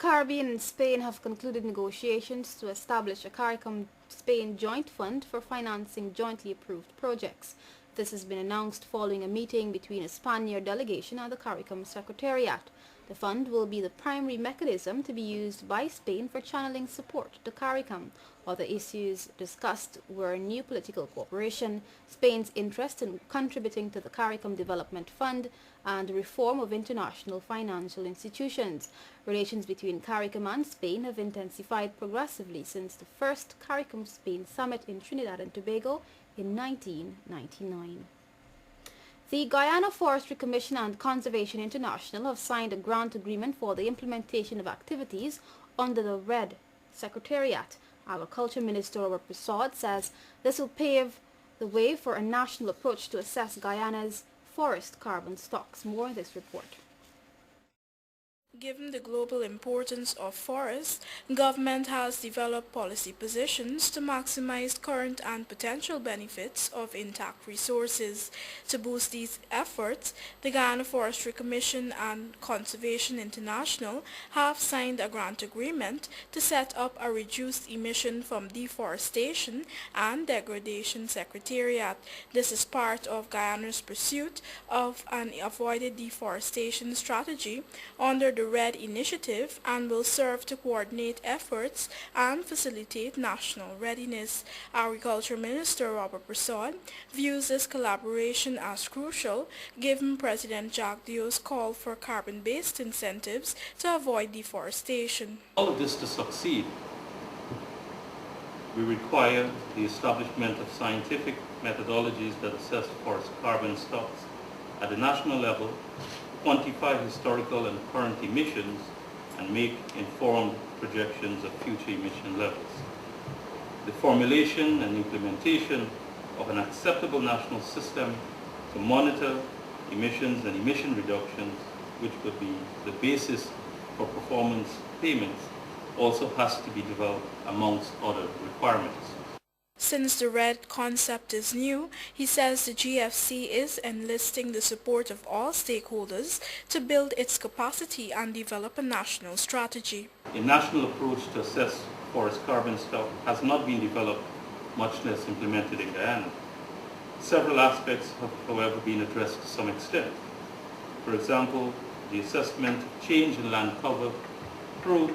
Caribbean and Spain have concluded negotiations to establish a CARICOM-Spain joint fund for financing jointly approved projects. This has been announced following a meeting between a Spaniard delegation and the CARICOM Secretariat. The fund will be the primary mechanism to be used by Spain for channeling support to CARICOM. Other issues discussed were new political cooperation, Spain's interest in contributing to the CARICOM Development Fund, and reform of international financial institutions. Relations between CARICOM and Spain have intensified progressively since the first CARICOM Spain summit in Trinidad and Tobago in 1999. The Guyana Forestry Commission and Conservation International have signed a grant agreement for the implementation of activities under the RED Secretariat. Agriculture Minister Robert Prasad says this will pave the way for a national approach to assess Guyana's forest carbon stocks. More in this report. Given the global importance of forests, government has developed policy positions to maximize current and potential benefits of intact resources. To boost these efforts, the Guyana Forestry Commission and Conservation International have signed a grant agreement to set up a reduced emission from deforestation and degradation secretariat. This is part of Guyana's pursuit of an avoided deforestation strategy under the RED initiative and will serve to coordinate efforts and facilitate national readiness. Agriculture Minister Robert Prasad views this collaboration as crucial given President Jacques Dio's call for carbon-based incentives to avoid deforestation. All of this to succeed, we require the establishment of scientific methodologies that assess forest carbon stocks at the national level, quantify historical and current emissions, and make informed projections of future emission levels. The formulation and implementation of an acceptable national system to monitor emissions and emission reductions, which would be the basis for performance payments, also has to be developed amongst other requirements. Since the RED concept is new, he says the GFC is enlisting the support of all stakeholders to build its capacity and develop a national strategy. A national approach to assess forest carbon stock has not been developed, much less implemented in Guyana. Several aspects have, however, been addressed to some extent. For example, the assessment of change in land cover through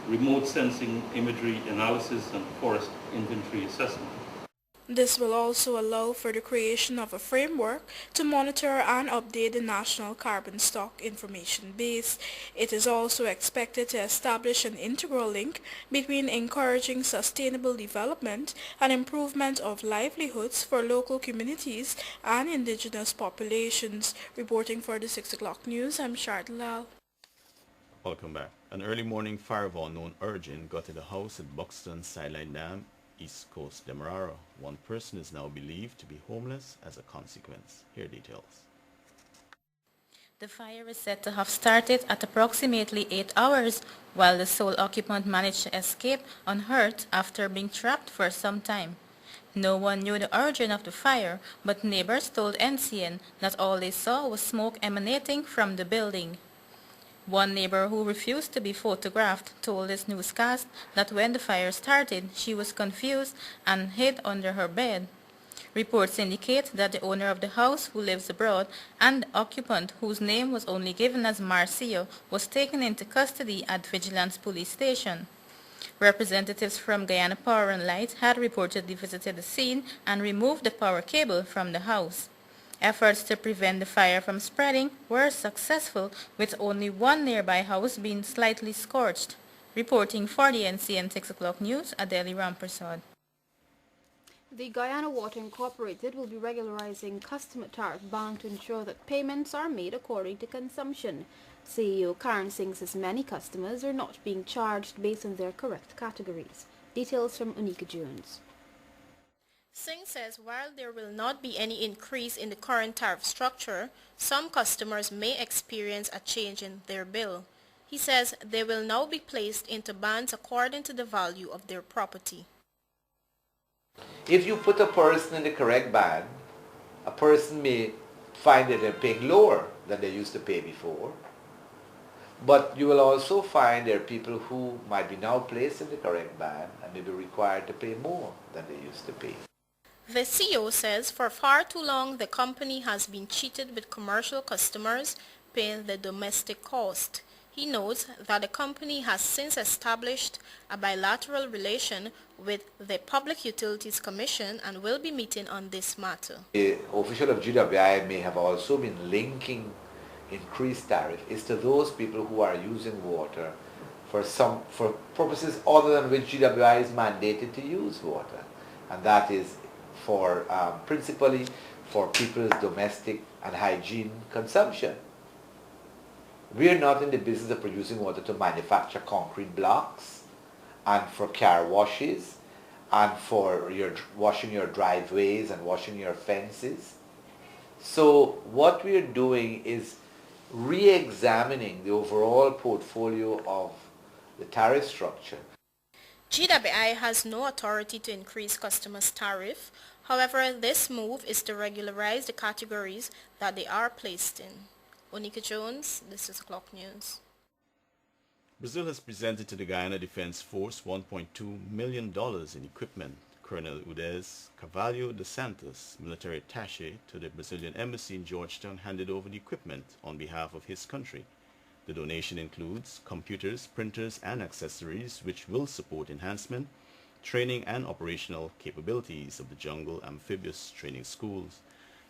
remote sensing imagery analysis and forest inventory assessment. This will also allow for the creation of a framework to monitor and update the national carbon stock information base. It is also expected to establish an integral link between encouraging sustainable development and improvement of livelihoods for local communities and indigenous populations. Reporting for the 6 o'clock news, I'm Shard Lal. Welcome back. An early morning fire of unknown origin gutted a house at Buxton Sideline Dam, East Coast, Demerara. One person is now believed to be homeless as a consequence. Here details. The fire is said to have started at approximately 8 hours, while the sole occupant managed to escape unhurt after being trapped for some time. No one knew the origin of the fire, but neighbors told NCN that all they saw was smoke emanating from the building. One neighbor who refused to be photographed told this newscast that when the fire started, she was confused and hid under her bed. Reports indicate that the owner of the house, who lives abroad, and the occupant, whose name was only given as Marcio, was taken into custody at Vigilance Police Station. Representatives from Guyana Power and Light had reportedly visited the scene and removed the power cable from the house. Efforts to prevent the fire from spreading were successful, with only one nearby house being slightly scorched. Reporting for the NCN 6 o'clock news, Adeli Rampersad. The Guyana Water Incorporated will be regularizing customer tariff bound to ensure that payments are made according to consumption. CEO Karan Singh says many customers are not being charged based on their correct categories. Details from Unika Jones. Singh says while there will not be any increase in the current tariff structure, some customers may experience a change in their bill. He says they will now be placed into bands according to the value of their property. If you put a person in the correct band, a person may find that they're paying lower than they used to pay before. But you will also find there are people who might be now placed in the correct band and may be required to pay more than they used to pay. The CEO says for far too long the company has been cheated with commercial customers paying the domestic cost. He notes that the company has since established a bilateral relation with the Public Utilities Commission and will be meeting on this matter. The official of GWI may have also been linking increased tariff is to those people who are using water for purposes other than which GWI is mandated to use water, and that is for principally for people's domestic and hygiene consumption. We are not in the business of producing water to manufacture concrete blocks and for car washes and for washing your driveways and washing your fences. So what we are doing is re-examining the overall portfolio of the tariff structure. GWI has no authority to increase customers' tariff. However, this move is to regularize the categories that they are placed in. Onika Jones, this is Clock News. Brazil has presented to the Guyana Defense Force $1.2 million in equipment. Colonel Udez Carvalho dos Santos, military attaché to the Brazilian embassy in Georgetown, handed over the equipment on behalf of his country. The donation includes computers, printers, and accessories which will support enhancement, training, and operational capabilities of the Jungle Amphibious Training Schools.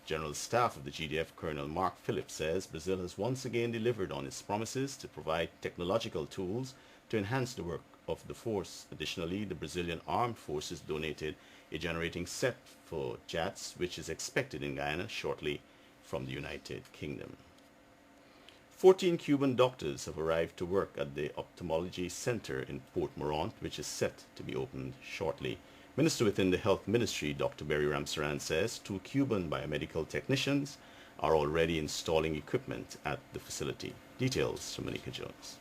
General Staff of the GDF Colonel Mark Phillips says Brazil has once again delivered on its promises to provide technological tools to enhance the work of the force. Additionally, the Brazilian Armed Forces donated a generating set for JATS, which is expected in Guyana shortly from the United Kingdom. 14 Cuban doctors have arrived to work at the Ophthalmology Center in Port Morant, which is set to be opened shortly. Minister within the Health Ministry, Dr. Berry Ramsaran, says 2 Cuban biomedical technicians are already installing equipment at the facility. Details from Monica Jones.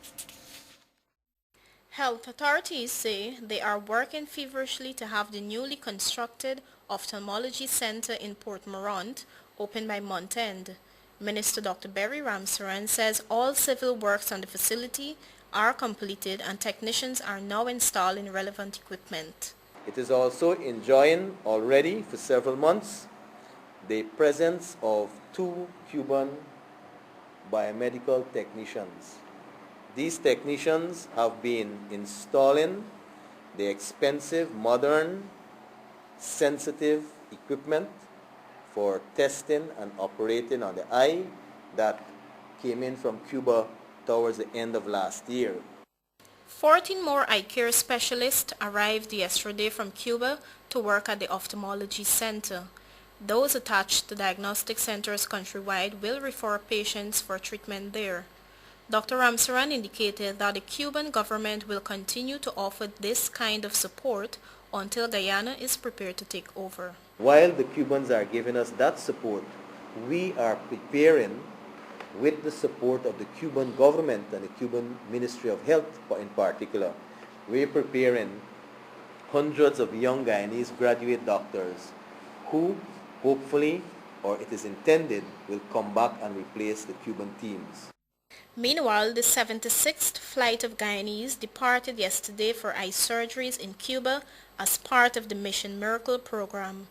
Health authorities say they are working feverishly to have the newly constructed Ophthalmology Center in Port Morant opened by month end. Minister Dr. Berry Ramsaran says all civil works on the facility are completed and technicians are now installing relevant equipment. It is also enjoying already for several months the presence of 2 Cuban biomedical technicians. These technicians have been installing the expensive, modern, sensitive equipment for testing and operating on the eye that came in from Cuba towards the end of last year. 14 more eye care specialists arrived yesterday from Cuba to work at the Ophthalmology Center. Those attached to diagnostic centers countrywide will refer patients for treatment there. Dr. Ramsaran indicated that the Cuban government will continue to offer this kind of support until Guyana is prepared to take over. While the Cubans are giving us that support, we are preparing with the support of the Cuban government and the Cuban Ministry of Health in particular. We're preparing hundreds of young Guyanese graduate doctors who hopefully, or it is intended, will come back and replace the Cuban teams. Meanwhile, the 76th flight of Guyanese departed yesterday for eye surgeries in Cuba as part of the Mission Miracle program.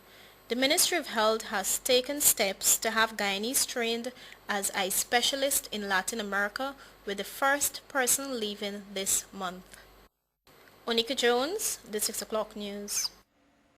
The Ministry of Health has taken steps to have Guyanese trained as eye specialists in Latin America, with the first person leaving this month. Onika Jones, the 6 o'clock news.